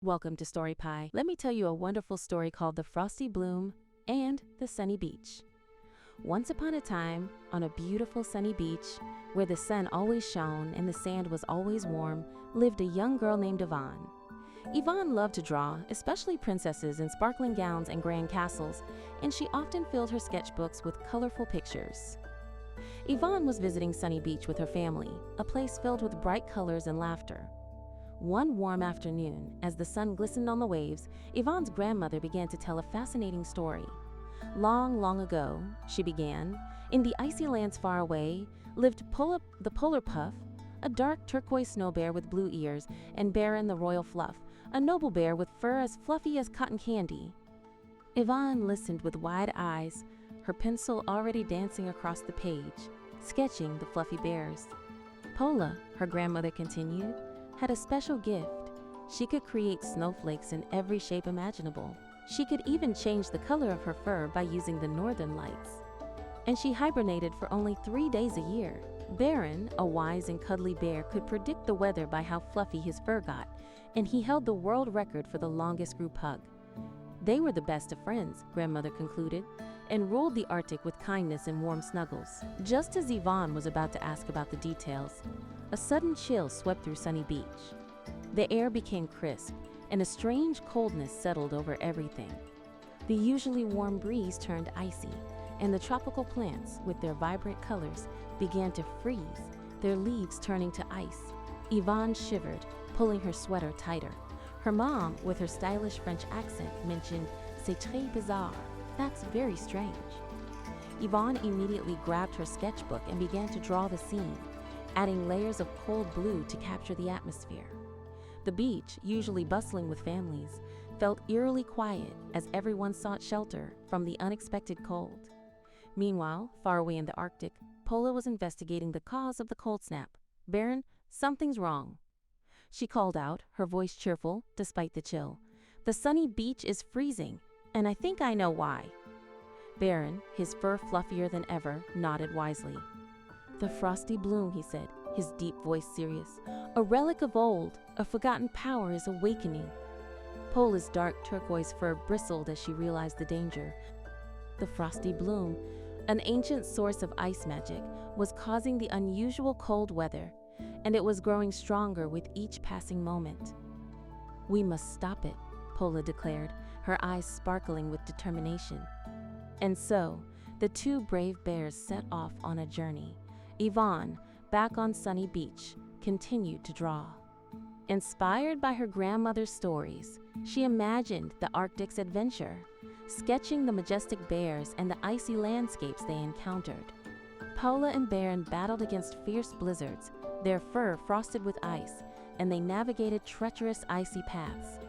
Welcome to Story Pie. Let me tell you a wonderful story called The Frosty Bloom and the Sunny Beach. Once upon a time, on a beautiful sunny beach, where the sun always shone and the sand was always warm, lived a young girl named Yvonne. Yvonne loved to draw, especially princesses in sparkling gowns and grand castles, and she often filled her sketchbooks with colorful pictures. Yvonne was visiting Sunny Beach with her family, a place filled with bright colors and laughter. One warm afternoon, as the sun glistened on the waves, Yvonne's grandmother began to tell a fascinating story. Long, long ago, she began, in the icy lands far away, lived Pola the Polar Puff, a dark turquoise snow bear with blue ears, and Bearon the Royal Fluff, a noble bear with fur as fluffy as cotton candy. Yvonne listened with wide eyes, her pencil already dancing across the page, sketching the fluffy bears. Pola, her grandmother continued, had a special gift. She could create snowflakes in every shape imaginable. She could even change the color of her fur by using the northern lights. And she hibernated for only 3 days a year. Bearon, a wise and cuddly bear, could predict the weather by how fluffy his fur got, and he held the world record for the longest group hug. They were the best of friends, grandmother concluded, and ruled the Arctic with kindness and warm snuggles. Just as Yvonne was about to ask about the details, a sudden chill swept through Sunny Beach. The air became crisp, and a strange coldness settled over everything. The usually warm breeze turned icy, and the tropical plants, with their vibrant colors, began to freeze, their leaves turning to ice. Yvonne shivered, pulling her sweater tighter. Her mom, with her stylish French accent, mentioned, "C'est très bizarre." That's very strange. Yvonne immediately grabbed her sketchbook and began to draw the scene, adding layers of cold blue to capture the atmosphere. The beach, usually bustling with families, felt eerily quiet as everyone sought shelter from the unexpected cold. Meanwhile, far away in the Arctic, Pola was investigating the cause of the cold snap. "Bearon, something's wrong," she called out, her voice cheerful despite the chill. "The sunny beach is freezing, and I think I know why." Bearon, his fur fluffier than ever, nodded wisely. "The frosty bloom," he said, his deep voice serious. "A relic of old, a forgotten power is awakening." Pola's dark turquoise fur bristled as she realized the danger. The frosty bloom, an ancient source of ice magic, was causing the unusual cold weather, and it was growing stronger with each passing moment. "We must stop it," Pola declared, her eyes sparkling with determination. And so, the two brave bears set off on a journey. Yvonne, back on Sunny Beach, continued to draw. Inspired by her grandmother's stories, she imagined the Arctic's adventure, sketching the majestic bears and the icy landscapes they encountered. Pola and Bearon battled against fierce blizzards, their fur frosted with ice, and they navigated treacherous icy paths.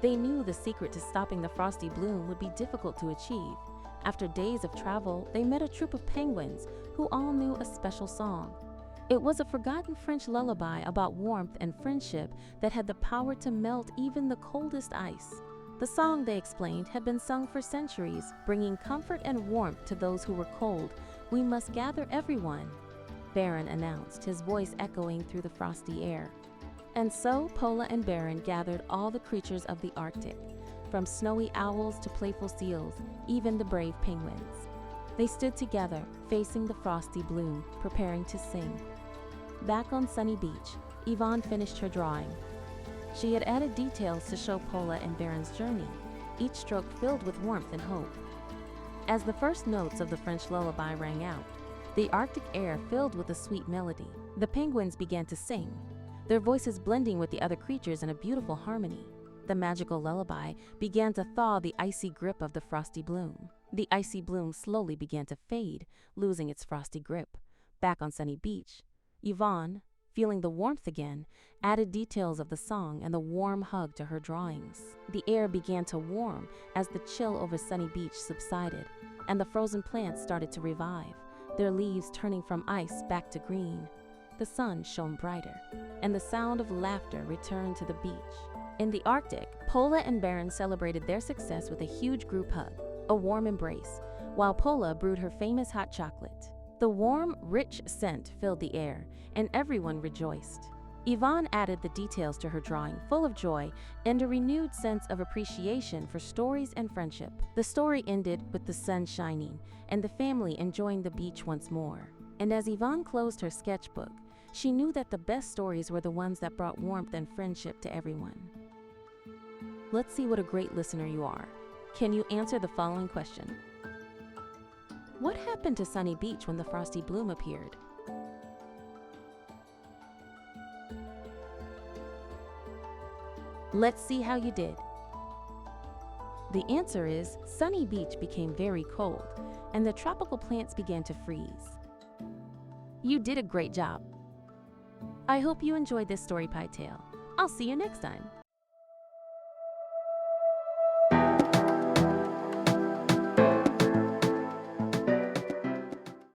They knew the secret to stopping the frosty bloom would be difficult to achieve. After days of travel, they met a troop of penguins who all knew a special song. It was a forgotten French lullaby about warmth and friendship that had the power to melt even the coldest ice. The song, they explained, had been sung for centuries, bringing comfort and warmth to those who were cold. "We must gather everyone," Bearon announced, his voice echoing through the frosty air. And so Pola and Bearon gathered all the creatures of the Arctic, from snowy owls to playful seals, even the brave penguins. They stood together, facing the frosty bloom, preparing to sing. Back on Sunny Beach, Yvonne finished her drawing. She had added details to show Pola and Bearon's journey, each stroke filled with warmth and hope. As the first notes of the French lullaby rang out, the Arctic air filled with a sweet melody. The penguins began to sing, their voices blending with the other creatures in a beautiful harmony. The magical lullaby began to thaw the icy grip of the frosty bloom. The icy bloom slowly began to fade, losing its frosty grip. Back on Sunny Beach, Yvonne, feeling the warmth again, added details of the song and the warm hug to her drawings. The air began to warm as the chill over Sunny Beach subsided, and the frozen plants started to revive, their leaves turning from ice back to green. The sun shone brighter, and the sound of laughter returned to the beach. In the Arctic, Pola and Bearon celebrated their success with a huge group hug, a warm embrace, while Pola brewed her famous hot chocolate. The warm, rich scent filled the air, and everyone rejoiced. Yvonne added the details to her drawing, full of joy and a renewed sense of appreciation for stories and friendship. The story ended with the sun shining and the family enjoying the beach once more. And as Yvonne closed her sketchbook, she knew that the best stories were the ones that brought warmth and friendship to everyone. Let's see what a great listener you are. Can you answer the following question? What happened to Sunny Beach when the frosty bloom appeared? Let's see how you did. The answer is Sunny Beach became very cold and the tropical plants began to freeze. You did a great job. I hope you enjoyed this story pie tale. I'll see you next time.